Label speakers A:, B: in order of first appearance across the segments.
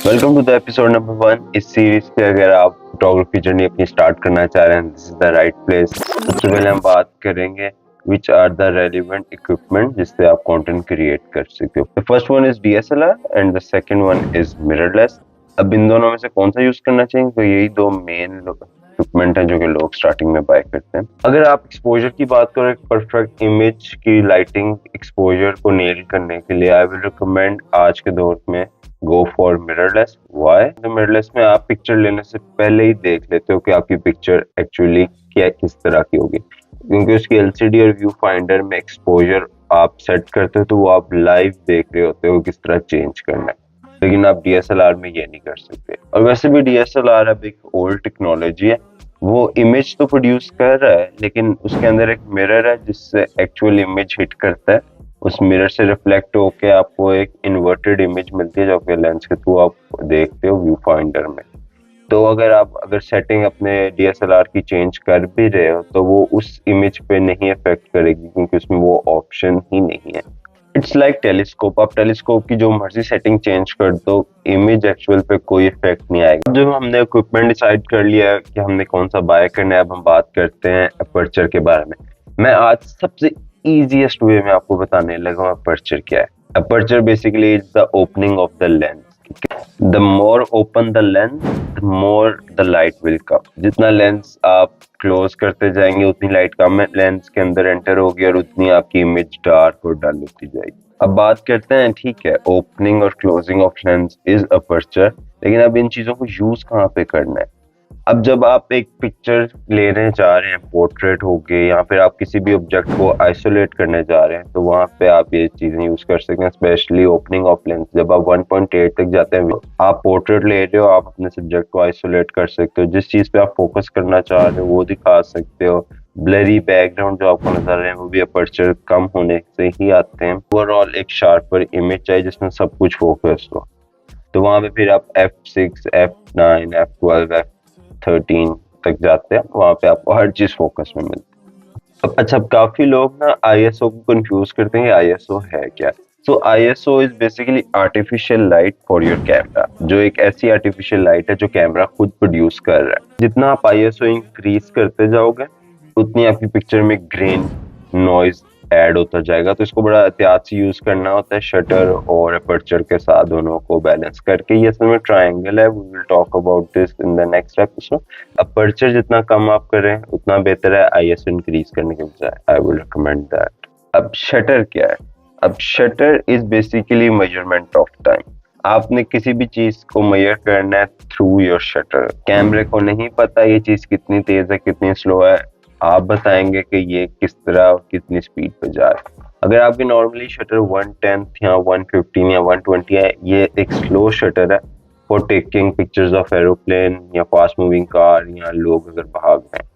A: Welcome to the episode number 1। इस series पे अगर आप फोटोग्राफी जर्नी अपनी स्टार्ट करना चाह रहे हैं, this is the right place. सबसे पहले हम बात करेंगे which are the relevant equipment जिससे आप कंटेंट क्रिएट कर सकते हो। The first one is DSLR and the second one is mirrorless. अब इन दोनों में से कौन सा यूज करना चाहिए, तो यही दो मेन इक्विपमेंट है जो कि लोग स्टार्टिंग में बाय करते हैं। अगर आप एक्सपोजर की बात करें, परफेक्ट इमेज की लाइटिंग एक्सपोजर को नेल करने के लिए आई विल रिकमेंड आज के दौर में go for mirrorless. Why? Mirrorless में आप पिक्चर लेने से पहले ही देख लेते हो कि आपकी पिक्चर एक्चुअली क्या किस तरह की होगी, क्योंकि उसकी एलसीडी और व्यू फाइंडर में एक्सपोजर आप सेट करते हो तो वो आप लाइव देख रहे होते हो किस तरह चेंज करना है, लेकिन आप डीएसएलआर में ये नहीं कर सकते। और वैसे भी डीएसएलआर अब एक ओल्ड टेक्नोलॉजी है, वो इमेज तो प्रोड्यूस कर रहा है लेकिन उसके अंदर एक मिरर है जिससे एक्चुअल इमेज हिट करता है। उस मिरर से रिफ्लेक्ट होके आपको एक इन्वर्टेड इमेज मिलती है जो आपके लेंस के थ्रू आप देखते हो व्यू फाइंडर में। तो अगर सेटिंग अपने डीएसएलआर की चेंज कर भी रहे हो तो वो उस इमेज पे नहीं इफेक्ट करेगी, क्योंकि उसमें वो ऑप्शन ही नहीं है। It's like telescope. आप टेलीस्कोप की जो मर्जी सेटिंग चेंज कर दो, इमेज एक्चुअल पे कोई इफेक्ट नहीं आएगा। जब हमने इक्विपमेंट डिसाइड कर लिया है कि हमने कौन सा बाय करना है, अब हम बात करते हैं अपर्चर के बारे में। मैं आज सबसे इजीएस्ट वे में आपको बताने लगा हूं अपर्चर क्या है। Aperture basically is the opening of the lens. The more open the lens, the more the light will come. जितना लेंस आप क्लोज करते जाएंगे उतनी लाइट कम लेंस के अंदर एंटर होगी और उतनी आपकी इमेज डार्क और डल होती जाएगी। अब बात करते हैं, ठीक है, ओपनिंग और closing of lens is aperture, लेकिन अब इन चीजों को यूज कहाँ पे करना है। अब जब आप एक पिक्चर लेने जा रहे हैं, पोर्ट्रेट हो गए या फिर आप किसी भी ऑब्जेक्ट को आइसोलेट करने जा रहे हैं, तो वहां पे आप ये चीजें यूज कर सकते हैं, स्पेशली ओपनिंग ऑफ लेंस। जब आप 1.8 तक जाते हैं, आप पोर्ट्रेट ले रहे हो, आप अपने सब्जेक्ट को आइसोलेट कर सकते हो, जिस चीज पे आप फोकस करना चाह रहे हो वो दिखा सकते हो। ब्लरी बैकग्राउंड जो आपको नजर आ रहे हैं वो भी अपर्चर कम होने से ही आते हैं। ओवरऑल एक शार्पर इमेज चाहिए जिसमें सब कुछ फोकस हो, तो वहां पे फिर आप F6, F9, F12, F13 तक जाते हैं, वहां पे आपको हर चीज फोकस में मिलती है। अब अच्छा, काफी लोग ना आईएसओ को कंफ्यूज करते हैं, आईएसओ है क्या। So ISO is basically artificial light for your camera, जो एक ऐसी आर्टिफिशियल लाइट है जो कैमरा खुद प्रोड्यूस कर रहा है। जितना आप आईएसओ इंक्रीज करते जाओगे उतनी आपकी पिक्चर में ग्रेन नॉइज ऐड होता जाएगा, तो इसको बड़ा एहतियात से यूज करना होता है शटर और अपर्चर के साथ, दोनों को बैलेंस करके। ये असल में ट्रायंगल है, we will talk about this in the next episode. Aperture जितना कम आप करें उतना बेहतर है आईएसओ इंक्रीज करने के बजाय, आई विल रिकमेंड दैट। अब शटर क्या है? अब shutter is basically measurement of time. आपने किसी भी चीज को मेजर करना है थ्रू योर शटर। कैमरे को नहीं पता ये चीज कितनी तेज है कितनी स्लो है, आप बताएंगे कि ये किस तरह और कितनी स्पीड पे जा रहा है। अगर आपकी नॉर्मली शटर 1/10 या 1/15 या 1/20 है, ये एक स्लो शटर है for taking pictures of aeroplane या फास्ट मूविंग कार या लोग अगर भाग रहे हैं।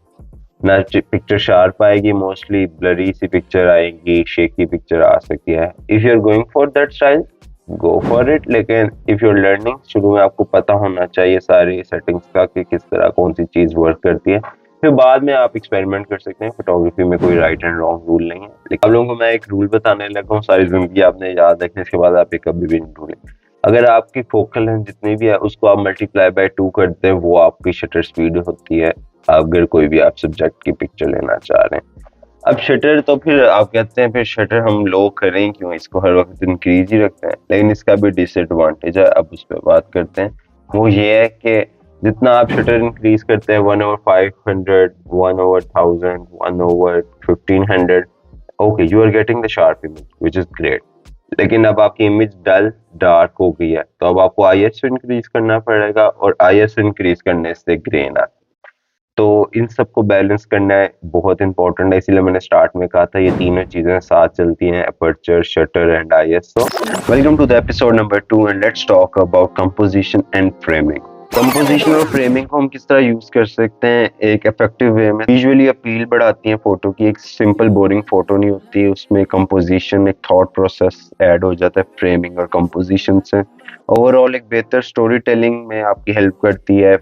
A: ना पिक्चर शार्प आएगी, मोस्टली ब्लरी सी पिक्चर आएगी, शेकी पिक्चर आ सकती है। If you are going for that style, go for it, लेकिन इफ यू आर लर्निंग, शुरू में आपको पता होना चाहिए सारी सेटिंग्स का कि किस तरह कौन सी चीज वर्क करती है। फिर बाद में आप एक्सपेरिमेंट कर सकते हैं। फोटोग्राफी में कोई राइट एंड रॉन्ग रूल नहीं है, लेकिन आप लोगों को मैं एक रूल बताने लगा हूँ, सारी जिंदगी आपने याद रखने, इसके बाद आप ये कभी भी नहीं भूलें। अगर आपकी फोकल लेंथ जितनी भी है उसको आप मल्टीप्लाई बाय 2 करते हैं, वो आपकी शटर स्पीड होती है अगर कोई भी आप सब्जेक्ट की पिक्चर लेना चाह रहे हैं। अब शटर तो फिर आप कहते हैं फिर शटर हम लो करें क्यों, इसको हर वक्त इंक्रीज ही रखते हैं, लेकिन इसका भी डिसएडवांटेज है, अब उस पर बात करते हैं। वो ये है कि जितना आप शटर इंक्रीज करते हैं 1/500, 1/1000, 1/1500, okay, you are getting the sharp image which is great. लेकिन अब आपकी इमेज डल डार्क हो गई है, तो अब आपको आईएसओ इंक्रीज करना पड़ेगा, और आईएसओ इंक्रीज करने से ग्रेन आता है। तो इन सबको बैलेंस करना है, बहुत इंपॉर्टेंट है, इसीलिए मैंने स्टार्ट में कहा था ये तीनों चीजें साथ चलती हैं, aperture, shutter and ISO. Welcome to the episode number 2 and let's talk about composition and framing. Composition और फ्रेमिंग को हम किस तरह यूज कर सकते हैं एक इफेक्टिव वे में। विजुअली अपील बढ़ाती है फोटो की, एक सिंपल बोरिंग फोटो नहीं होती, उसमें कंपोजिशन, एक थॉट प्रोसेस ऐड हो जाता है फ्रेमिंग और कंपोजिशन से। ओवरऑल एक बेहतर स्टोरी टेलिंग में आपकी हेल्प करती है,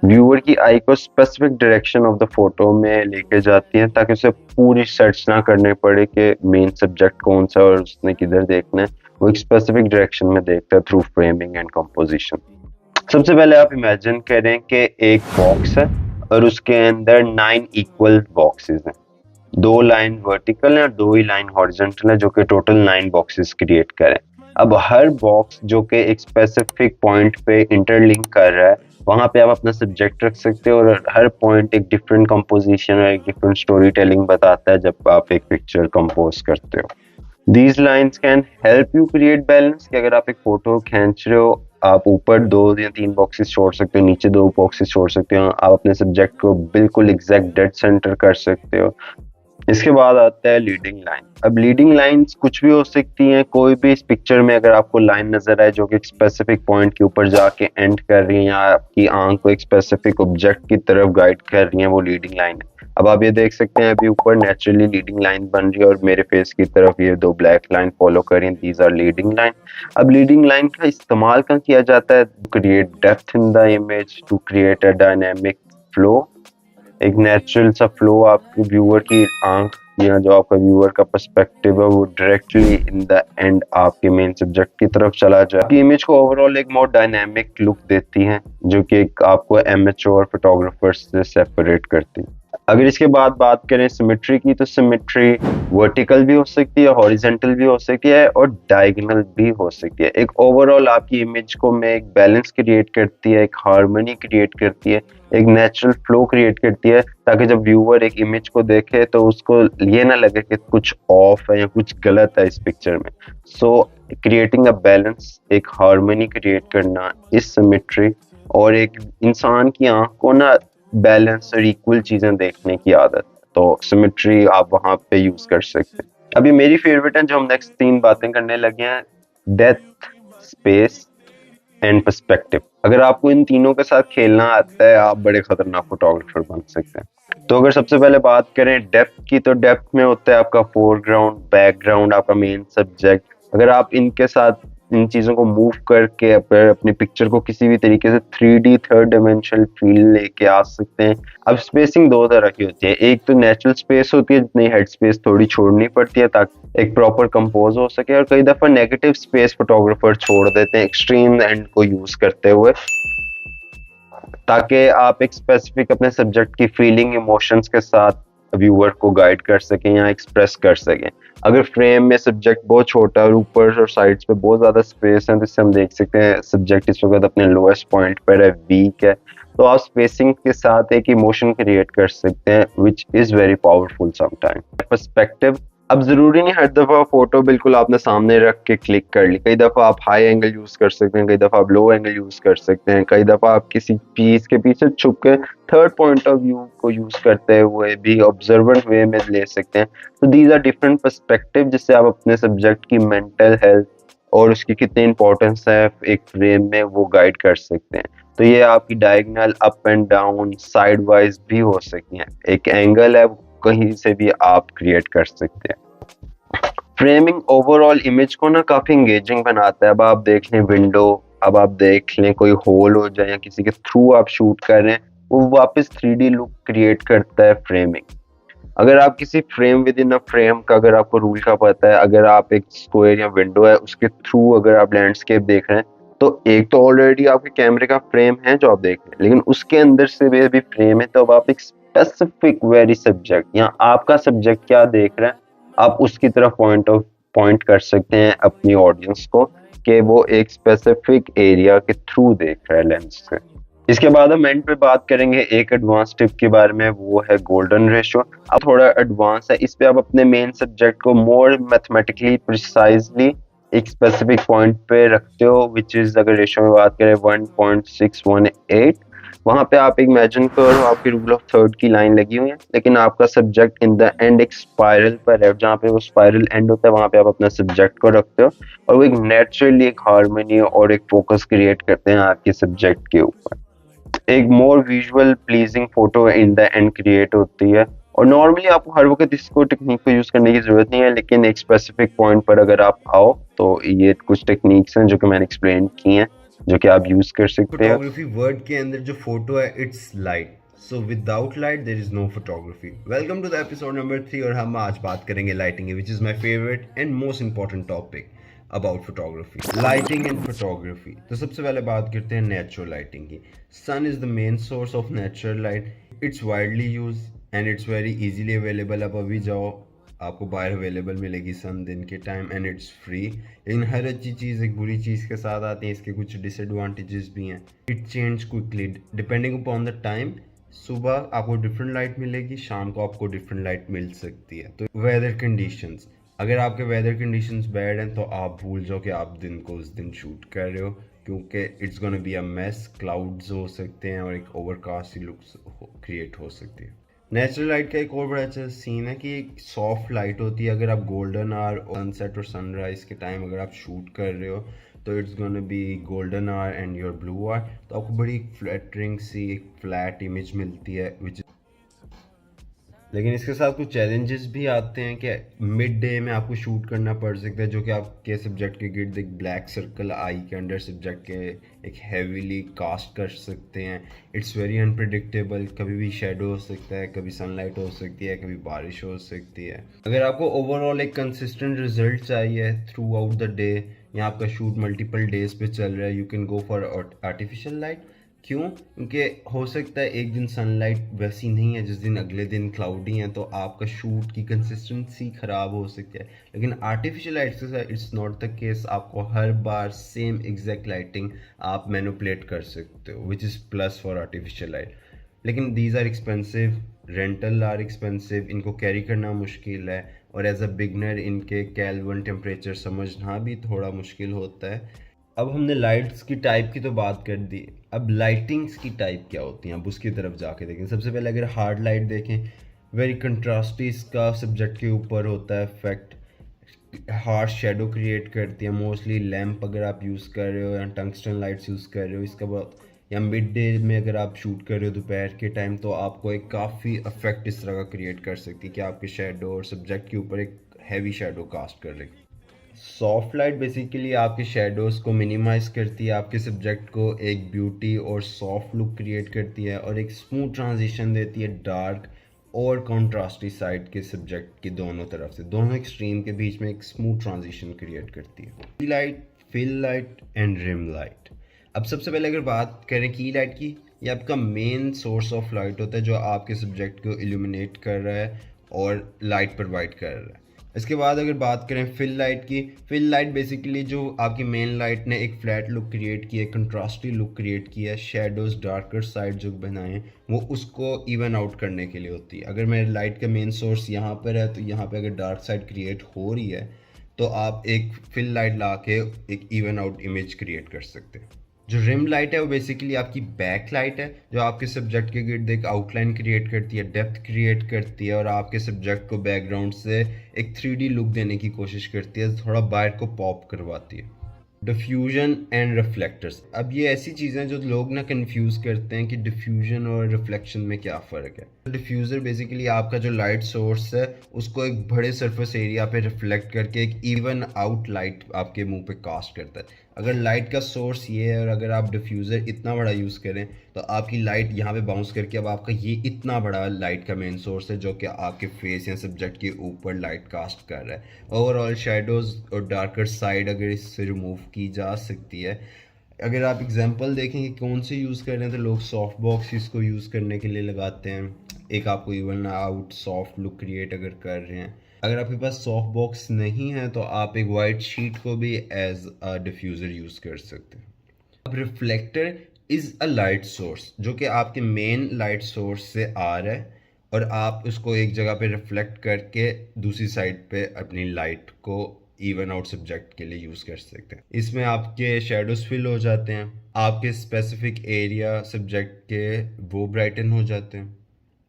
A: व्यूअर की आई को specific direction of the photo में लेके जाती है, ताकि उसे पूरी सर्च ना करने पड़े कि मेन सब्जेक्ट कौन सा और उसने किधर देखना है, वो एक स्पेसिफिक डायरेक्शन में देखता है थ्रू फ्रेमिंग एंड कंपोजिशन। सबसे पहले आप इमेजिन करें कि एक बॉक्स है और उसके अंदर 9 इक्वल बॉक्सेस हैं। 2 लाइन वर्टिकल है और 2 ही लाइन हॉरिजॉन्टल है, जो कि टोटल 9 बॉक्सेस क्रिएट करें। अब हर बॉक्स जो कि एक स्पेसिफिक पॉइंट पे इंटरलिंक कर रहा है, वहां पे आप अपना सब्जेक्ट रख सकते हो और हर पॉइंट एक डिफरेंट कंपोजिशन और एक डिफरेंट स्टोरी टेलिंग बताता है जब आप एक पिक्चर कंपोज करते हो। These lines can help you create balance कि अगर आप एक फोटो खींच रहे हो, आप ऊपर 2 या 3 बॉक्सेस छोड़ सकते हो, नीचे 2 बॉक्सेस छोड़ सकते हो, आप अपने सब्जेक्ट को बिल्कुल एग्जैक्ट डेड सेंटर कर सकते हो। इसके बाद आता है लीडिंग लाइन। अब लीडिंग लाइंस कुछ भी हो सकती हैं, कोई भी इस पिक्चर में अगर आपको लाइन नजर आए जो कि एक स्पेसिफिक पॉइंट के ऊपर जाके एंड कर रही है या आपकी आंख को एक स्पेसिफिक ऑब्जेक्ट की तरफ गाइड कर रही है, वो लीडिंग लाइन है। अब आप ये देख सकते हैं अभी ऊपर नेचुरली लीडिंग लाइन बन रही है और मेरे फेस की तरफ ये 2 ब्लैक लाइन फॉलो कर रही हैं, दीज आर लीडिंग लाइन। अब लीडिंग लाइन का इस्तेमाल कहाँ किया जाता है? Create depth in the image, to create a dynamic flow, एक नेचुरल सा फ्लो आपके व्यूअर की आंख या जो आपका व्यूअर का पर्सपेक्टिव है वो डायरेक्टली इन द एंड आपके मेन सब्जेक्ट की तरफ चला जाए। आपकी इमेज को ओवरऑल एक मोर डायनेमिक लुक देती है जो कि एक आपको एमेच्योर फोटोग्राफर्स से सेपरेट करती है। अगर इसके बाद बात करें सिमेट्री की, तो सिमेट्री वर्टिकल भी हो सकती है, हॉरिजेंटल भी हो सकती है और डायगोनल भी हो सकती है। एक ओवरऑल आपकी इमेज को में एक बैलेंस क्रिएट करती है, एक हार्मनी क्रिएट करती है, एक नेचुरल फ्लो क्रिएट करती है, ताकि जब व्यूअर एक इमेज को देखे तो उसको ये ना लगे कि कुछ ऑफ है या कुछ गलत है इस पिक्चर में। सो क्रिएटिंग अ बैलेंस, एक हार्मनी क्रिएट करना, इस सिमेट्री और एक इंसान की आंख को ना बैलेंस और इक्वल चीजें देखने की आदत, तो सिमेट्री आप वहां पे यूज कर सकते हैं। अभी मेरी फेवरेट है जो हम नेक्स्ट 3 बातें करने लगे हैं, डेप्थ, स्पेस एंड पर्सपेक्टिव। अगर आपको इन तीनों के साथ खेलना आता है, आप बड़े खतरनाक फोटोग्राफर बन सकते हैं। तो अगर सबसे पहले बात करें डेप्थ की, तो डेप्थ में होता है आपका फोरग्राउंड, बैकग्राउंड, आपका मेन सब्जेक्ट। अगर आप इनके साथ इन चीजों को मूव करके अपनी पिक्चर को किसी भी तरीके से 3D थर्ड डिमेंशनल फील लेके आ सकते हैं। अब स्पेसिंग 2 तरह की होती है, एक तो नेचुरल स्पेस होती है जितनी हेड स्पेस थोड़ी छोड़नी पड़ती है ताकि एक प्रॉपर कंपोज हो सके, और कई दफा नेगेटिव स्पेस फोटोग्राफर छोड़ देते हैं एक्सट्रीम एंड को यूज करते हुए, ताकि आप एक स्पेसिफिक अपने सब्जेक्ट की फीलिंग इमोशंस के साथ व्यूअर को गाइड कर सकें या एक्सप्रेस कर सकें। अगर फ्रेम में सब्जेक्ट बहुत छोटा और ऊपर और साइड्स पे बहुत ज्यादा स्पेस है, तो इससे हम देख सकते हैं सब्जेक्ट इस वक्त अपने लोएस्ट पॉइंट पर है, वीक है, तो आप स्पेसिंग के साथ एक इमोशन क्रिएट कर सकते हैं which is very powerful sometime. Perspective, अब जरूरी नहीं हर दफा फोटो बिल्कुल आपने सामने रख के क्लिक कर ली, कई दफा आप हाई एंगल यूज कर सकते हैं, कई दफा आप लो एंगल यूज कर सकते हैं, कई दफा आप किसी चीज के पीछे छुप के थर्ड पॉइंट ऑफ व्यू को यूज करते हुए भी ऑब्जर्वेंट वे में ले सकते हैं। तो दीज आर डिफरेंट पर्सपेक्टिव जिससे आप अपने सब्जेक्ट की मेंटल हेल्थ और उसकी कितनी इंपॉर्टेंस है एक फ्रेम में वो गाइड कर सकते हैं। तो ये आपकी diagonal, up and down, side wise भी हो सकती है, एक एंगल है कहीं से भी आप क्रिएट कर सकते हैं। फ्रेमिंग ओवरऑल इमेज को ना काफी एंगेजिंग बनाता है। अब आप देख लें विंडो, अब आप देख लें कोई होल हो जाए या किसी के थ्रू आप शूट कर रहे हैं, वो वापस 3D लुक क्रिएट करता है फ्रेमिंग। अगर आप किसी frame with in a frame का अगर आपको रूल का पता है, अगर आप एक स्क्वायर या विंडो है उसके थ्रू अगर आप लैंडस्केप देख रहे हैं, तो एक तो ऑलरेडी आपके कैमरे का फ्रेम है जो आप देख रहे हैं, लेकिन उसके अंदर से भी फ्रेम है, तो अब आप एक स्पेसिफिक वेरी सब्जेक्ट या आपका सब्जेक्ट क्या देख रहे हैं, आप उसकी तरफ पॉइंट कर सकते हैं अपनी ऑडियंस को कि वो एक स्पेसिफिक एरिया के थ्रू देख रहा है लेंस से। इसके बाद हम एंड पे बात करेंगे एक एडवांस टिप के बारे में, वो है गोल्डन रेशियो। अब थोड़ा एडवांस है, इस पे आप अपने मेन सब्जेक्ट को मोर मैथमेटिकली प्रिसाइजली एक स्पेसिफिक पॉइंट पे रखते हो, विच इज अगर रेशियो में बात करें 1.618, वहां पे आप एक इमेजिन करो आपकी रूल ऑफ थर्ड की लाइन लगी हुई है, लेकिन आपका सब्जेक्ट इन द एंड एक स्पाइरल पर है, जहाँ पे वो स्पाइरल एंड होता है वहां पे आप अपना सब्जेक्ट को रखते हो और वो एक नेचुरली एक हार्मनी और एक फोकस क्रिएट करते हैं आपके सब्जेक्ट के ऊपर। एक more visual pleasing photo in the end create होती है। और नॉर्मली आपको हर वक्त इसको टेक्निक को यूज करने की जरूरत नहीं है, लेकिन एक स्पेसिफिक पॉइंट पर अगर आप आओ तो ये कुछ टेक्निक्स हैं जो कि मैंने एक्सप्लेन की हैं जो कि आप यूज कर सकते हैं।
B: फोटोग्राफी वर्ड के अंदर जो फोटो है it's light, so without light there is no photography. Welcome to the episode number 3 और हम आज बात करेंगे lighting, which is my favourite and most important topic. about photography. Lighting in photography. तो सबसे पहले बात करते हैं natural lighting की. Sun is the main source of natural light. It's widely used and it's very easily available. अब अभी जाओ आपको बाहर अवेलेबल मिलेगी सन दिन के टाइम एंड इट्स फ्री. लेकिन हर अच्छी चीज़ एक बुरी चीज़ के साथ आती है, इसके कुछ डिसएडवांटेजेस भी हैं. It change quickly depending upon the time. सुबह आपको डिफरेंट लाइट मिलेगी, शाम को आपको डिफरेंट लाइट मिल सकती है. तो वेदर कंडीशंस, अगर आपके वेदर कंडीशंस बैड हैं तो आप भूल जाओ कि आप दिन को उस दिन शूट कर रहे हो, क्योंकि it's gonna be a mess. Clouds हो सकते हैं और एक ओवरकास्ट लुक्स क्रिएट हो सकती है. नेचुरल लाइट का एक और बड़ा अच्छा सीन है कि एक सॉफ्ट लाइट होती है. अगर आप गोल्डन आवर, सनसेट और सनराइज के टाइम अगर आप शूट कर रहे हो तो it's gonna be golden hour and your blue hour. तो आपको बड़ी फ्लैटरिंग सी एक फ्लैट इमेज मिलती है विच. लेकिन इसके साथ कुछ चैलेंजेस भी आते हैं कि मिड डे में आपको शूट करना पड़ सकता है, जो कि आपके सब्जेक्ट के गिर्द एक ब्लैक सर्कल आई के अंडर सब्जेक्ट के एक हैवीली कास्ट कर सकते हैं. It's very unpredictable. कभी भी शेडो हो सकता है, कभी सनलाइट हो सकती है, कभी बारिश हो सकती है. अगर आपको ओवरऑल एक कंसिस्टेंट रिजल्ट चाहिए थ्रू आउट द डे, या आपका शूट मल्टीपल डेज पे चल रहा है, you can go for artificial light. क्यों? क्योंकि हो सकता है एक दिन सनलाइट वैसी नहीं है जिस दिन अगले दिन क्लाउडी है, तो आपका शूट की कंसिस्टेंसी ख़राब हो सकती है. लेकिन आर्टिफिशियल लाइट के साथ इट्स नॉट द केस. आपको हर बार सेम एग्जैक्ट लाइटिंग आप मैनिपुलेट कर सकते हो, which is plus for artificial light. लेकिन these are expensive, rental are expensive, इनको कैरी करना मुश्किल है, और एज अ बिगनर इनके केल्विन टेम्परेचर समझना भी थोड़ा मुश्किल होता है. अब हमने लाइट्स की टाइप की तो बात कर दी, अब लाइटिंग्स की टाइप क्या होती हैं, अब उसकी तरफ जाके देखें. सबसे पहले अगर हार्ड लाइट देखें, वेरी कंट्रास्टी इसका सब्जेक्ट के ऊपर होता है इफेक्ट. हार्श शेडो क्रिएट करती है. मोस्टली लैम्प अगर आप यूज़ कर रहे हो या टंगस्टन लाइट्स यूज़ कर रहे हो, इसका बहुत, या मिड डे में अगर आप शूट कर रहे हो दोपहर के टाइम, तो आपको एक काफ़ी इफेक्ट इस तरह का क्रिएट कर सकती है कि आपके शेडो और सब्जेक्ट के ऊपर एक हैवी शेडो कास्ट कर रही है. सॉफ्ट लाइट बेसिकली आपके शेडोज़ को मिनिमाइज़ करती है, आपके सब्जेक्ट को एक ब्यूटी और सॉफ्ट लुक क्रिएट करती है, और एक स्मूथ ट्रांजिशन देती है डार्क और कॉन्ट्रास्टी साइड के सब्जेक्ट की दोनों तरफ से, दोनों एक्सट्रीम के बीच में एक स्मूथ ट्रांजिशन क्रिएट करती है. Key light, fill light and rim light. अब सबसे पहले अगर बात करें की लाइट की, ये आपका मेन सोर्स ऑफ लाइट होता है जो आपके सब्जेक्ट को इल्यूमिनेट कर रहा है और लाइट प्रोवाइड कर रहा है. इसके बाद अगर बात करें फिल लाइट की, फिल लाइट बेसिकली जो आपकी मेन लाइट ने एक फ्लैट लुक क्रिएट किया है, कंट्रास्टी लुक क्रिएट किया है, शेडोज़ डार्कर साइड जो बनाए हैं वो उसको इवन आउट करने के लिए होती है. अगर मेरे लाइट का मेन सोर्स यहाँ पर है, तो यहाँ पे अगर डार्क साइड क्रिएट हो रही है तो आप एक फिल लाइट ला के एक इवन आउट इमेज क्रिएट कर सकते हैं. जो रिम लाइट है वो बेसिकली आपकी बैक लाइट है, जो आपके सब्जेक्ट के गिर्द एक आउटलाइन क्रिएट करती है, डेप्थ क्रिएट करती है, और आपके सब्जेक्ट को बैकग्राउंड से एक 3D लुक देने की कोशिश करती है, थोड़ा बाहर को पॉप करवाती है. Diffusion and reflectors. अब ये ऐसी चीज़ें जो लोग ना कंफ्यूज करते हैं कि डिफ्यूजन और रिफ्लेक्शन में क्या फ़र्क है. डिफ्यूज़र बेसिकली आपका जो लाइट सोर्स है उसको एक बड़े सरफेस एरिया पे रिफ्लेक्ट करके एक इवन आउट लाइट आपके मुंह पे कास्ट करता है. अगर लाइट का सोर्स ये है और अगर आप डिफ्यूज़र इतना बड़ा यूज़ करें तो आपकी लाइट यहाँ पे बाउंस करके अब आपका ये इतना बड़ा लाइट का मेन सोर्स है जो कि आपके फेस या सब्जेक्ट के ऊपर लाइट कास्ट कर रहा है. ओवरऑल शेडोज़ और डार्कर साइड अगर इससे रिमूव की जा सकती है. अगर आप एग्जांपल देखें कि कौन से यूज़ कर रहे हैं, तो लोग सॉफ्ट बॉक्स इसको यूज़ करने के लिए लगाते हैं. एक आपको even out soft look create अगर कर रहे हैं. अगर आपके पास सॉफ्ट बॉक्स नहीं है तो आप एक वाइट शीट को भी एज अ डिफ्यूज़र यूज़ कर सकते हैं. अब reflector is a light source जो कि आपके मेन लाइट सोर्स से आ रहा है, और आप उसको एक जगह पे रिफ्लेक्ट करके दूसरी साइड पे अपनी लाइट को इवन आउट सब्जेक्ट के लिए यूज़ कर सकते हैं. इसमें आपके शेडोज फिल हो जाते हैं, आपके स्पेसिफिक एरिया सब्जेक्ट के वो ब्राइटन हो जाते हैं.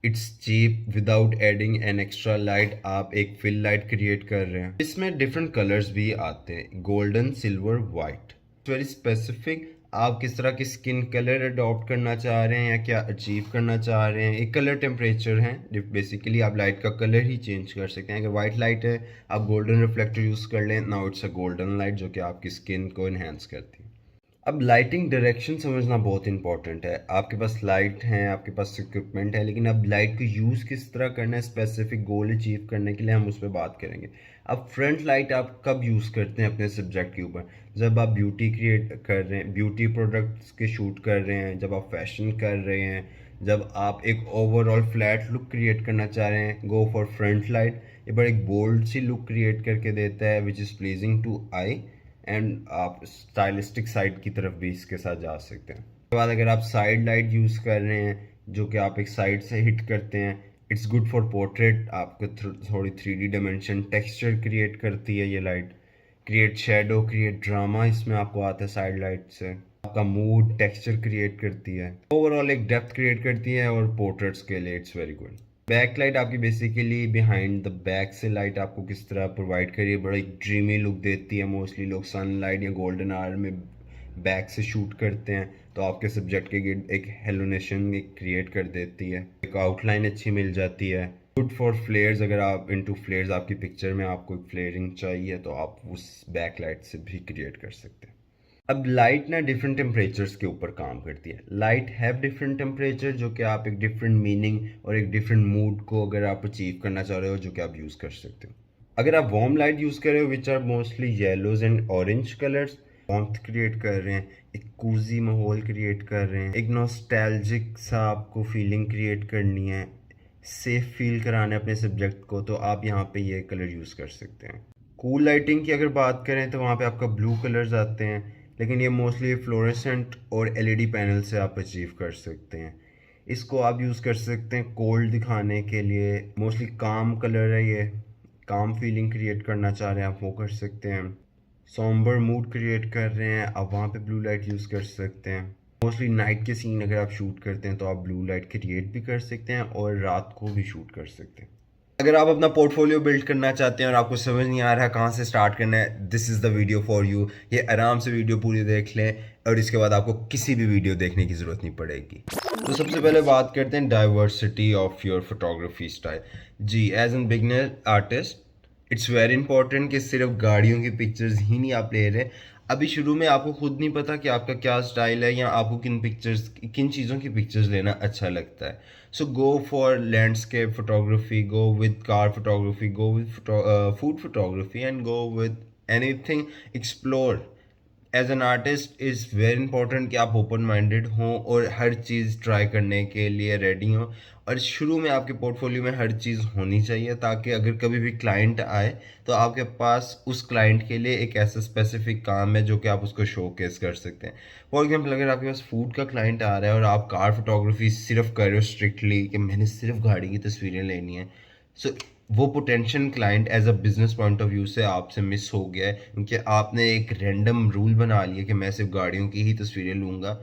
B: It's cheap without adding an extra light. आप एक फिल लाइट क्रिएट कर रहे हैं. इसमें डिफरेंट कलर्स भी आते हैं, golden, silver, white. Very specific आप किस तरह की स्किन कलर अडॉप्ट करना चाह रहे हैं या क्या अचीव करना चाह रहे हैं. एक कलर टेम्परेचर है, बेसिकली आप लाइट का कलर ही चेंज कर सकते हैं. अगर वाइट लाइट है आप गोल्डन रिफ्लेक्टर यूज़ कर लें, now it's a golden light जो कि आपकी स्किन को इन्हेंस करती है. अब लाइटिंग डायरेक्शन समझना बहुत इंपॉर्टेंट है. आपके पास लाइट हैं, आपके पास इक्विपमेंट है, लेकिन अब लाइट को यूज़ किस तरह करना है स्पेसिफिक गोल अचीव करने के लिए, हम उस पर बात करेंगे. अब फ्रंट लाइट आप कब यूज़ करते हैं अपने सब्जेक्ट के ऊपर? जब आप ब्यूटी क्रिएट कर रहे हैं, ब्यूटी प्रोडक्ट्स के शूट कर रहे हैं, जब आप फैशन कर रहे हैं, जब आप एक ओवरऑल फ्लैट लुक क्रिएट करना चाह रहे हैं, गो फॉर फ्रंट लाइट। ये बड़ा एक बोल्ड सी लुक क्रिएट करके देता है which is pleasing to eye, and आप स्टाइलिस्टिक साइड की तरफ भी इसके साथ जा सकते हैं। उसके बाद अगर आप साइड लाइट यूज़ कर रहे हैं जो कि आप एक साइड से हिट करते हैं, इट्स गुड फॉर पोर्ट्रेट। आपको थोड़ी 3D डायमेंशन टेक्सचर क्रिएट करती है ये light, create shadow, create drama इसमें आपको आता है साइड लाइट से। आपका मूड टेक्सचर क्रिएट करती है, ओवरऑल एक डेप्थ क्रिएट करती है, और पोर्ट्रेट्स के लिए it's very good. Back light आपकी बेसिकली बिहाइंड द बैक से लाइट आपको किस तरह प्रोवाइड करिए, बड़ा एक ड्रीमी लुक देती है। मोस्टली लोग सनलाइट या गोल्डन आवर में बैक से शूट करते हैं, तो आपके सब्जेक्ट के एक हेलोनेशन क्रिएट कर देती है, एक आउटलाइन अच्छी मिल जाती है। गुड फॉर फ्लेयर्स, अगर आप इनटू फ्लेयर्स आपकी पिक्चर में आपको एक फ्लेयरिंग चाहिए तो आप उस बैक लाइट से भी क्रिएट कर सकते हैं। अब लाइट ना डिफरेंट टेम्परेचर्स के ऊपर काम करती है। लाइट हैव डिफरेंट टेम्परेचर, जो कि आप एक डिफरेंट मीनिंग और एक डिफरेंट मूड को अगर आप अचीव करना चाह रहे हो, जो कि आप यूज़ कर सकते हो। अगर आप वार्म लाइट यूज़ कर रहे हो which are mostly yellows and orange colours, warmth create कर रहे हैं, एक कूजी माहौल क्रिएट कर रहे हैं, एक नॉस्टैल्जिक सा आपको फीलिंग क्रिएट करनी है, सेफ फील कराना है अपने सब्जेक्ट को, तो आप यहाँ पे ये कलर यूज़ कर सकते हैं। कूल लाइटिंग की अगर बात करें तो वहाँ पे आपका ब्लू कलर्स आते हैं, लेकिन ये मोस्टली फ्लोरेसेंट और एलईडी पैनल से आप अचीव कर सकते हैं। इसको आप यूज़ कर सकते हैं कोल्ड दिखाने के लिए, मोस्टली काम कलर है ये, काम फीलिंग क्रिएट करना चाह रहे हैं आप वो कर सकते हैं। सॉम्बर मूड क्रिएट कर रहे हैं आप वहाँ पे ब्लू लाइट यूज़ कर सकते हैं। मोस्टली नाइट के सीन अगर आप शूट करते हैं तो आप ब्लू लाइट क्रिएट भी कर सकते हैं और रात को भी शूट कर सकते हैं। अगर आप अपना पोर्टफोलियो बिल्ड करना चाहते हैं और आपको समझ नहीं आ रहा कहाँ से स्टार्ट करना है, this is the video for you. ये आराम से वीडियो पूरी देख लें और इसके बाद आपको किसी भी वीडियो देखने की ज़रूरत नहीं पड़ेगी। तो सबसे पहले बात करते हैं diversity of your photography style. जी, as an beginner artist it's very important कि सिर्फ गाड़ियों की पिक्चर्स ही नहीं आप ले रहे। अभी शुरू में आपको खुद नहीं पता कि आपका क्या स्टाइल है या आपको किन चीज़ों की पिक्चर्स लेना अच्छा लगता है। So go for landscape photography, go with car photography, go with food photography and go with anything. Explore as an artist is very important कि आप ओपन माइंडेड हों और हर चीज़ ट्राई करने के लिए रेडी हों। और शुरू में आपके पोर्टफोलियो में हर चीज़ होनी चाहिए ताकि अगर कभी भी क्लाइंट आए तो आपके पास उस क्लाइंट के लिए एक ऐसा स्पेसिफिक काम है जो कि आप उसको शोकेस कर सकते हैं। फॉर एग्जांपल, अगर आपके पास फूड का क्लाइंट आ रहा है और आप कार फोटोग्राफी सिर्फ कर रहे हो स्ट्रिक्टली कि मैंने सिर्फ गाड़ी की तस्वीरें लेनी है, सो वो potential client as a business point of view से आपसे मिस हो गया है, क्योंकि आपने एक रैंडम रूल बना लिया कि मैं सिर्फ गाड़ियों की ही तस्वीरें लूँगा,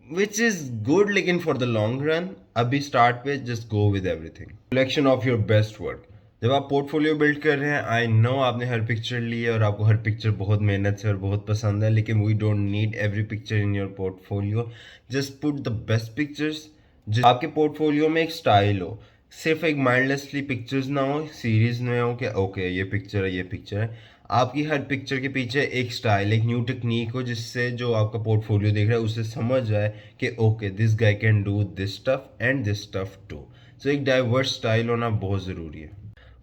B: विच इज़ गुड लेकिन फॉर द लॉन्ग रन अभी स्टार्ट पे just go with everything. Selection of your best work. जब आप पोर्टफोलियो बिल्ड कर रहे हैं, आई नो आपने हर पिक्चर ली है और आपको हर पिक्चर बहुत मेहनत से और बहुत पसंद है, लेकिन we don't need every picture in your portfolio. Just put the best pictures. आपके पोर्टफोलियो में एक स्टाइल हो, सिर्फ एक माइंडलेसली पिक्चर्स ना हो, सीरीज में हो कि ओके ये पिक्चर है ये पिक्चर है। आपकी हर पिक्चर के पीछे एक स्टाइल, एक न्यू टेक्निक हो, जिससे जो आपका पोर्टफोलियो देख रहा है उसे समझ जाए कि okay this guy can do this stuff and this stuff too. So एक डाइवर्स स्टाइल होना बहुत ज़रूरी है।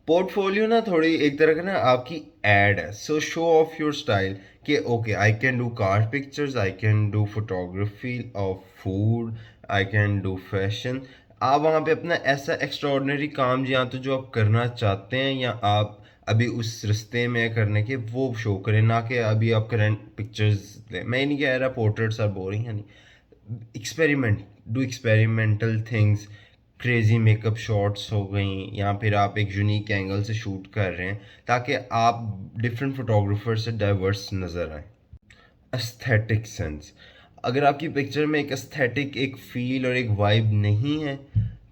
B: पोर्टफोलियो ना थोड़ी एक तरह का ना आपकी एड है। So show off your style कि okay I can do car pictures, I can do photography of food, I can do fashion. आप वहाँ पे अपना ऐसा एक्स्ट्रॉर्डनरी काम जहाँ तो जो आप करना चाहते हैं या आप अभी उस रिश्ते में करने के वो शो करें, ना कि अभी आप करंट पिक्चर्स लें। मैं ये नहीं कह रहा पोर्ट्रेट्स आर बोरिंग है, नहीं। Experiment, do experimental things, crazy makeup shots हो गई, या फिर आप एक यूनिक एंगल से शूट कर रहे हैं ताकि आप डिफरेंट फोटोग्राफर से डाइवर्स नज़र आए। Aesthetic sense. अगर आपकी पिक्चर में एक एस्थेटिक, एक फील और एक वाइब नहीं है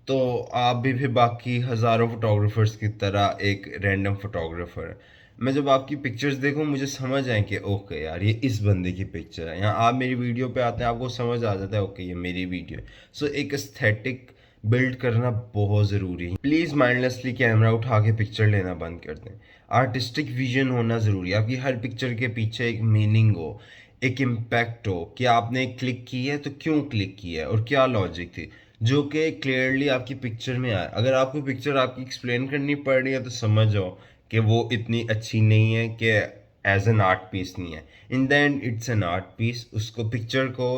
B: तो आप भी फिर बाकी हज़ारों फोटोग्राफर्स की तरह एक रैंडम फोटोग्राफर है। मैं जब आपकी पिक्चर्स देखूं मुझे समझ आए कि ओके यार ये इस बंदे की पिक्चर है, या आप मेरी वीडियो पे आते हैं आपको समझ आ जाता है ओके ये मेरी वीडियो है। सो एक एस्थेटिक बिल्ड करना बहुत ज़रूरी है। प्लीज़ माइंडलेसली कैमरा उठा के पिक्चर लेना बंद कर दें। आर्टिस्टिक विजन होना ज़रूरी है। आपकी हर पिक्चर के पीछे एक मीनिंग हो, एक इम्पैक्ट हो कि आपने क्लिक की है तो क्यों क्लिक किया है और क्या लॉजिक थी, जो कि क्लियरली आपकी पिक्चर में आए। अगर आपको पिक्चर आपकी एक्सप्लेन करनी पड़ रही है तो समझ जाओ कि वो इतनी अच्छी नहीं है कि एज एन आर्ट पीस नहीं है। In the end it's an art piece. उसको पिक्चर को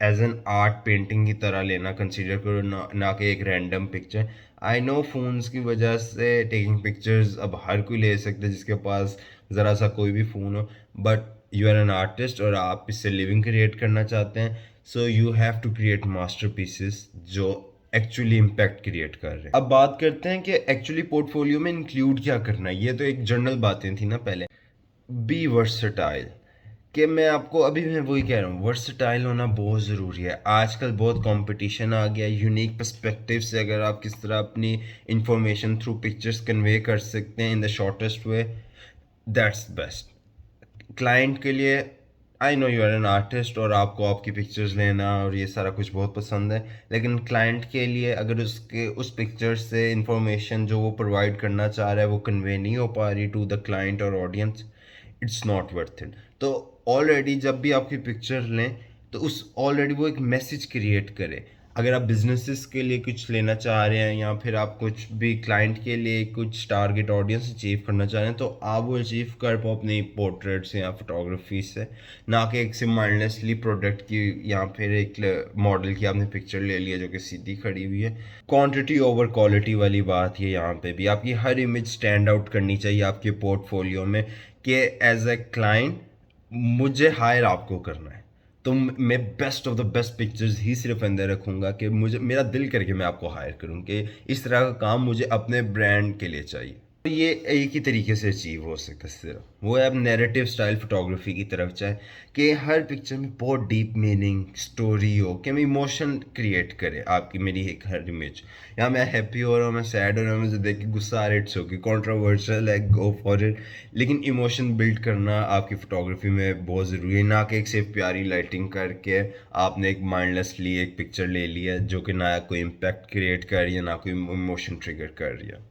B: एज एन आर्ट पेंटिंग की तरह लेना, कंसीडर करो, ना कि एक random picture. I know phones की वजह से टेकिंग पिक्चर्स अब हर कोई ले सकता है जिसके पास ज़रा सा कोई भी फ़ोन हो, but you are an artist और आप इससे लिविंग क्रिएट करना चाहते हैं, so you have to create master pieces जो एक्चुअली इम्पैक्ट क्रिएट कर रहे हैं। अब बात करते हैं कि एक्चुअली पोर्टफोलियो में इंक्लूड क्या करना है। ये तो एक जनरल बातें थी ना पहले। बी वर्सटाइल, कि मैं आपको अभी मैं वही कह रहा हूँ, वर्सटाइल होना बहुत ज़रूरी है। आजकल बहुत कंपटीशन आ गया है। यूनिक पर्सपेक्टिव से अगर आप किस तरह अपनी इंफॉर्मेशन थ्रू पिक्चर्स कन्वे कर सकते हैं in the shortest way, that's best. Client के लिए, I know you are an artist और आपको आपकी पिक्चर्स लेना और ये सारा कुछ बहुत पसंद है, लेकिन क्लाइंट के लिए अगर उसके उस पिक्चर से इंफॉर्मेशन जो वो प्रोवाइड करना चाह रहा है वो कन्वे नहीं हो पा रही टू द क्लाइंट और audience, it's not worth it. तो ऑलरेडी जब भी आपकी पिक्चर लें तो उस ऑलरेडी वो एक मैसेज क्रिएट करे। अगर आप बिजनेसेस के लिए कुछ लेना चाह रहे हैं या फिर आप कुछ भी क्लाइंट के लिए कुछ टारगेट ऑडियंस अचीव करना चाह रहे हैं, तो आप वो अचीव कर पाओ अपनी पोर्ट्रेट से या फोटोग्राफी से, ना कि एक से माइंडलेसली प्रोडक्ट की या फिर एक मॉडल की आपने पिक्चर ले लिया जो कि सीधी खड़ी हुई है। क्वांटिटी ओवर क्वालिटी वाली बात है यहाँ पे भी। आपकी हर इमेज स्टैंड आउट करनी चाहिए आपके पोर्टफोलियो में कि एज ए क्लाइंट मुझे हायर आपको करना है, तो मैं best of the best pictures ही सिर्फ अंदर रखूँगा कि मुझे मेरा दिल करके मैं आपको हायर करूँ कि इस तरह का काम मुझे अपने ब्रांड के लिए चाहिए। तो ये एक ही तरीके से अचीव हो सकता है सिर्फ, वो है अब नैरेटिव स्टाइल फोटोग्राफी की तरफ जाए कि हर पिक्चर में बहुत डीप मीनिंग स्टोरी हो, कि मैं इमोशन क्रिएट करे आपकी मेरी एक हर इमेज। या मैं हैप्पी हो रहा हूँ, मैं सैड हो रहा हूँ, मुझे देख के गुस्सा आ रहा है, इट्स ओके, कॉन्ट्रोवर्शियल है, गो फॉर इट, लेकिन इमोशन बिल्ड करना आपकी फ़ोटोग्राफी में बहुत ज़रूरी है। ना कि एक सिर्फ प्यारी लाइटिंग करके आपने एक माइंडलेसली एक पिक्चर ले लिया जो कि ना कोई इम्पैक्ट क्रिएट कर रही है ना कोई इमोशन ट्रिगर कर रही है।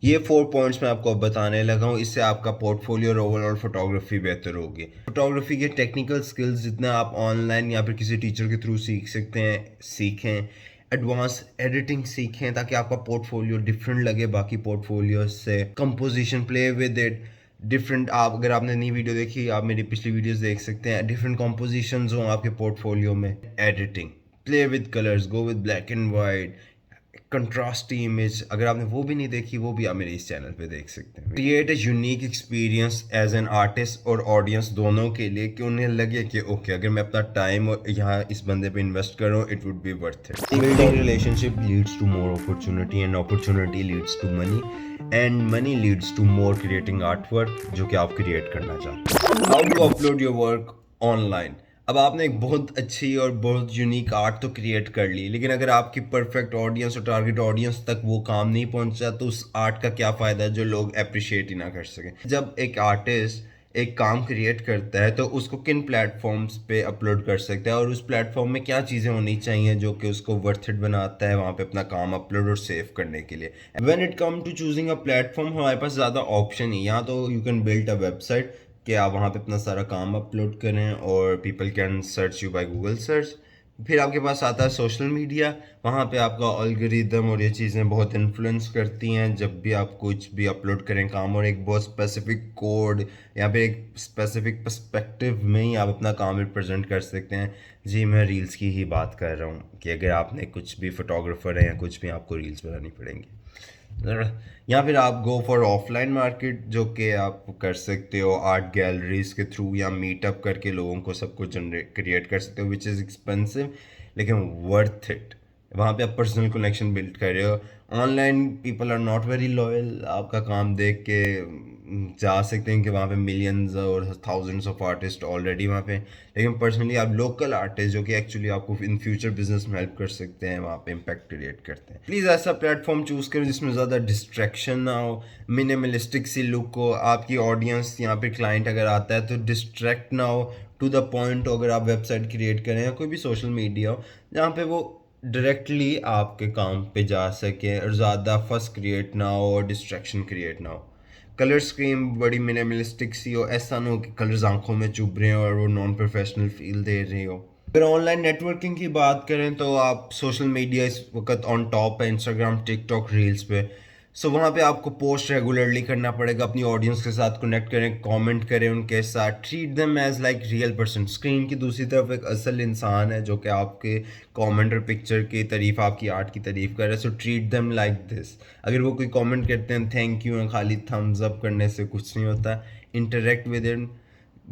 B: ये 4 पॉइंट्स मैं आपको अब बताने लगा हूँ, इससे आपका पोर्टफोलियो और ओवरऑल फोटोग्राफी बेहतर होगी। फोटोग्राफी के टेक्निकल स्किल्स जितना आप ऑनलाइन या फिर किसी टीचर के थ्रू सीख सकते हैं सीखें। एडवांस एडिटिंग सीखें ताकि आपका पोर्टफोलियो डिफरेंट लगे बाकी पोर्टफोलियो से। Composition, play with it, different, आप अगर आपने नई वीडियो देखी आप मेरी पिछली वीडियोस देख सकते हैं, डिफरेंट कंपोजिशंस हों आपके पोर्टफोलियो में। Editing, play with colours, go with black and white, contrasty image, अगर आपने वो भी नहीं देखी वो भी आप मेरे इस चैनल पे देख सकते हैं। Create a unique experience as an artist और ऑडियंस दोनों के लिए कि उन्हें लगे कि ओके अगर मैं अपना टाइम यहाँ इस बंदे पे इन्वेस्ट कर रहा हूँ, it would be worth it. Building relationship leads to more opportunity and opportunity leads to money and money leads to more creating art work जो कि आप क्रिएट करना चाहते हैं। How to upload your work online. अब आपने एक बहुत अच्छी और बहुत यूनिक आर्ट तो क्रिएट कर ली, लेकिन अगर आपकी परफेक्ट ऑडियंस और टारगेट ऑडियंस तक वो काम नहीं पहुंचा तो उस आर्ट का क्या फ़ायदा जो लोग अप्रिशिएट ही ना कर सकें। जब एक आर्टिस्ट एक काम क्रिएट करता है तो उसको किन प्लेटफॉर्म्स पे अपलोड कर सकता है और उस प्लेटफॉर्म में क्या चीज़ें होनी चाहिए जो कि उसको वर्थ इट बनाता है वहाँ पे अपना काम अपलोड और सेव करने के लिए। When it come to choosing a platform हमारे पास ज़्यादा ऑप्शन ही, यहाँ तो you can build a website कि आप वहाँ पे अपना सारा काम अपलोड करें और people can search you by Google search. फिर आपके पास आता है सोशल मीडिया, वहाँ पे आपका एल्गोरिदम और ये चीज़ें बहुत इन्फ्लुएंस करती हैं जब भी आप कुछ भी अपलोड करें काम, और एक बहुत स्पेसिफिक कोड या फिर एक स्पेसिफिक पर्सपेक्टिव में ही आप अपना काम रिप्रेजेंट कर सकते हैं। जी मैं रील्स की ही बात कर रहा हूँ कि अगर आपने कुछ भी फोटोग्राफर है या कुछ भी, आपको रील्स बनानी पड़ेंगी। या फिर आप गो फॉर ऑफलाइन मार्केट जो कि आप कर सकते हो आर्ट गैलरीज के थ्रू या मीटअप करके लोगों को सबको जनरेट क्रिएट कर सकते हो, विच इज़ एक्सपेंसिव लेकिन वर्थ इट। वहाँ पे आप पर्सनल कनेक्शन बिल्ड कर रहे हो। Online people are not very loyal, आपका काम देख के जा सकते हैं कि वहाँ पे मिलियंस और थाउजेंड्स ऑफ आर्टिस्ट ऑलरेडी वहाँ पे, लेकिन पर्सनली आप लोकल आर्टिस्ट जो कि एक्चुअली आपको इन फ्यूचर बिजनेस में हेल्प कर सकते हैं वहाँ पे इम्पैक्ट क्रिएट करते हैं। प्लीज़ ऐसा प्लेटफॉर्म चूज़ करें जिसमें ज़्यादा डिस्ट्रैक्शन ना हो, मिनिमलिस्टिक सी लुक हो, आपकी ऑडियंस यहाँ पे क्लाइंट अगर आता है तो डिस्ट्रैक्ट ना हो, टू द पॉइंट हो। अगर आप वेबसाइट क्रिएट करें या कोई भी सोशल मीडिया हो जहाँ पे वो डायरेक्टली आपके काम पे जा सके और ज़्यादा फस क्रिएट ना हो और डिस्ट्रैक्शन क्रिएट ना हो। कलर स्कीम बड़ी मिनिमलिस्टिक सी हो, ऐसा ना हो कि कलर्स आंखों में चुभ रहे हो और वो नॉन प्रोफेशनल फील दे रहे हो। फिर ऑनलाइन नेटवर्किंग की बात करें तो आप सोशल मीडिया इस वक्त ऑन टॉप है, इंस्टाग्राम, टिकटॉक, रील्स पे। सो वहाँ पे आपको पोस्ट रेगुलरली करना पड़ेगा, अपनी ऑडियंस के साथ कनेक्ट करें, कमेंट करें उनके साथ, treat them as like real person. Screen की दूसरी तरफ एक असल इंसान है जो कि आपके कमेंट और पिक्चर की तारीफ, आपकी आर्ट की तारीफ कर रहा है। So treat them like this. अगर वो कोई कमेंट करते हैं थैंक यू एंड खाली थम्स अप करने से कुछ नहीं होता। Interact with in,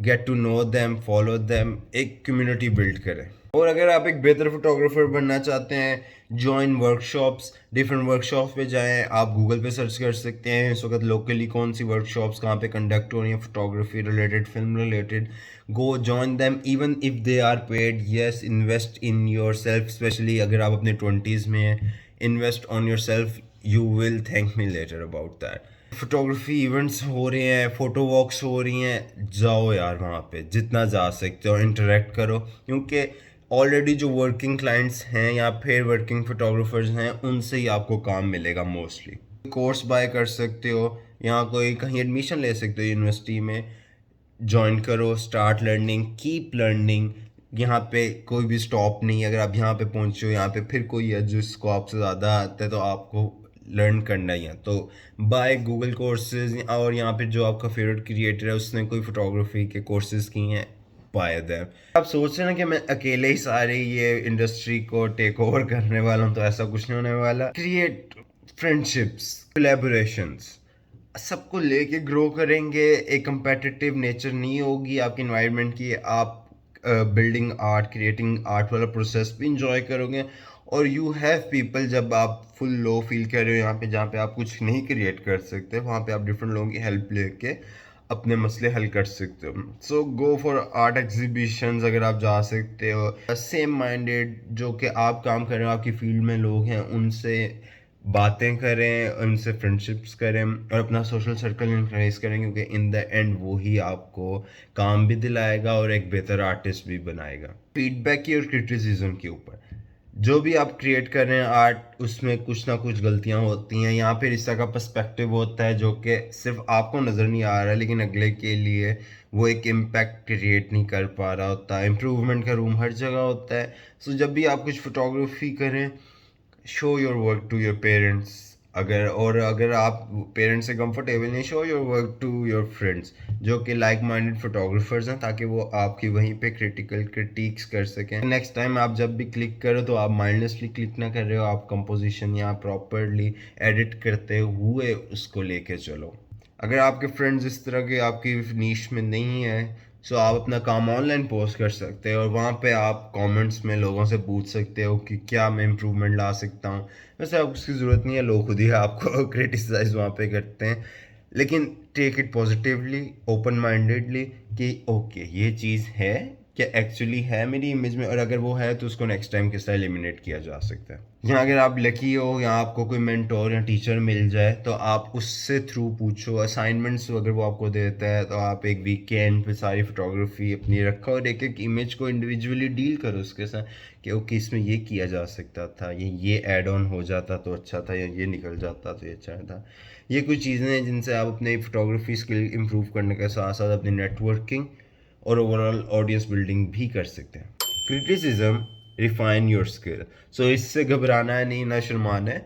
B: get to know them, follow them, एक कम्युनिटी बिल्ड करें। और अगर आप एक बेहतर फोटोग्राफर बनना चाहते हैं, जॉइन वर्कशॉप्स, डिफरेंट वर्कशॉप्स पे जाएं। आप गूगल पे सर्च कर सकते हैं इस वक्त लोकली कौन सी वर्कशॉप्स कहाँ पे कंडक्ट हो रही हैं photography related, film related. Go join them even if they are paid. Yes, invest in your self, especially अगर आप अपने 20s में हैं। Invest on your self, you will thank me later about that. Photography events हो रहे हैं, photo वॉक्स हो रही हैं, जाओ यार वहाँ पे जितना जा सकते हो, इंटरेक्ट करो। क्योंकि ऑलरेडी जो वर्किंग क्लाइंट्स हैं या फिर वर्किंग फोटोग्राफर्स हैं उनसे ही आपको काम मिलेगा मोस्टली। कोर्स बाय कर सकते हो, यहाँ कोई कहीं एडमिशन ले सकते हो यूनिवर्सिटी में, ज्वाइन करो, स्टार्ट लर्निंग, कीप लर्निंग। यहाँ पे कोई भी स्टॉप नहीं। अगर आप यहाँ पे पहुँचे हो, यहाँ पे फिर कोई है जिसको आपसे ज़्यादा आता है तो आपको लर्न करना ही है। तो बाय गूगल कोर्सेज, और यहाँ पे जो आपका फेवरेट क्रिएटर है उसने कोई फोटोग्राफी के कोर्सेज किए हैं, बाय देम। आप सोच रहे हैं कि मैं अकेले ही सारी ये इंडस्ट्री को टेक ओवर करने वाला हूँ, तो ऐसा कुछ नहीं होने वाला। क्रिएट फ्रेंडशिप्स, कोलैबोरेशंस, सबको लेके ग्रो करेंगे। एक कंपेटिटिव नेचर नहीं होगी आपकी इन्वायरमेंट की। आप बिल्डिंग आर्ट, क्रिएटिंग आर्ट वाला प्रोसेस भी इंजॉय करोगे। और यू हैव पीपल, जब आप फुल लो फील कर रहे हो यहाँ पे जहाँ पे आप कुछ नहीं क्रिएट कर सकते, वहाँ पे आप डिफरेंट लोगों की हेल्प लेके अपने मसले हल कर सकते हो। सो गो फॉर आर्ट एग्जीबिशंस अगर आप जा सकते हो। सेम माइंडेड जो कि आप काम कर रहे हो, आपकी फील्ड में लोग हैं, उनसे बातें करें, उनसे फ्रेंडशिप्स करें और अपना सोशल सर्कल इंक्रीज करें, क्योंकि इन द एंड वो ही आपको काम भी दिलाएगा और एक बेहतर आर्टिस्ट भी बनाएगा। फीडबैक की और क्रिटिसिज्म के ऊपर, जो भी आप क्रिएट कर रहे हैं आर्ट, उसमें कुछ ना कुछ गलतियां होती हैं। यहाँ पे इस तरह का पर्सपेक्टिव होता है जो कि सिर्फ आपको नज़र नहीं आ रहा है, लेकिन अगले के लिए वो एक इम्पैक्ट क्रिएट नहीं कर पा रहा होता। इम्प्रूवमेंट का रूम हर जगह होता है। सो जब भी आप कुछ फोटोग्राफी करें, show your work to your parents. अगर आप पेरेंट्स से कंफर्टेबल नहीं, show your work to your friends जो कि लाइक माइंडेड फोटोग्राफर्स हैं, ताकि वो आपकी वहीं पे क्रिटिकल क्रिटिक्स कर सकें। नेक्स्ट टाइम आप जब भी क्लिक करो तो आप माइंडलेसली क्लिक ना कर रहे हो, आप कंपोजिशन या प्रॉपरली एडिट करते हुए उसको लेके चलो। अगर आपके फ्रेंड्स इस तरह के आपकी नीश में नहीं है, सो आप अपना काम ऑनलाइन पोस्ट कर सकते हो और वहाँ पे आप कमेंट्स में लोगों से पूछ सकते हो कि क्या मैं इम्प्रूवमेंट ला सकता हूँ। वैसे आपको उसकी ज़रूरत नहीं है, लोग खुद ही आपको क्रिटिसाइज वहाँ पे करते हैं। लेकिन take it positively, open mindedly कि ओके ये चीज़ है, क्या एक्चुअली है मेरी इमेज में, और अगर वो है तो उसको नेक्स्ट टाइम किस तरह एलिमिनेट किया जा सकता है। यहाँ अगर आप लकी हो या आपको कोई मेंटोर या टीचर मिल जाए तो आप उससे थ्रू पूछो। असाइनमेंट्स अगर वो आपको देता है तो आप एक वीकेंड पे सारी फोटोग्राफी अपनी रखो और एक एक इमेज को इंडिविजुअली डील करो उसके साथ कि ओके इसमें ये किया जा सकता था, ये ऐड ऑन हो जाता तो अच्छा था, या ये निकल जाता तो ये अच्छा था। ये कुछ चीज़ें हैं जिनसे आप अपनी फोटोग्राफी स्किल इम्प्रूव करने के साथ साथ अपनी नेटवर्किंग और ओवरऑल ऑडियंस बिल्डिंग भी कर सकते हैं। Criticism refine your skill. So इससे घबराना है नहीं, ना शर्माना है।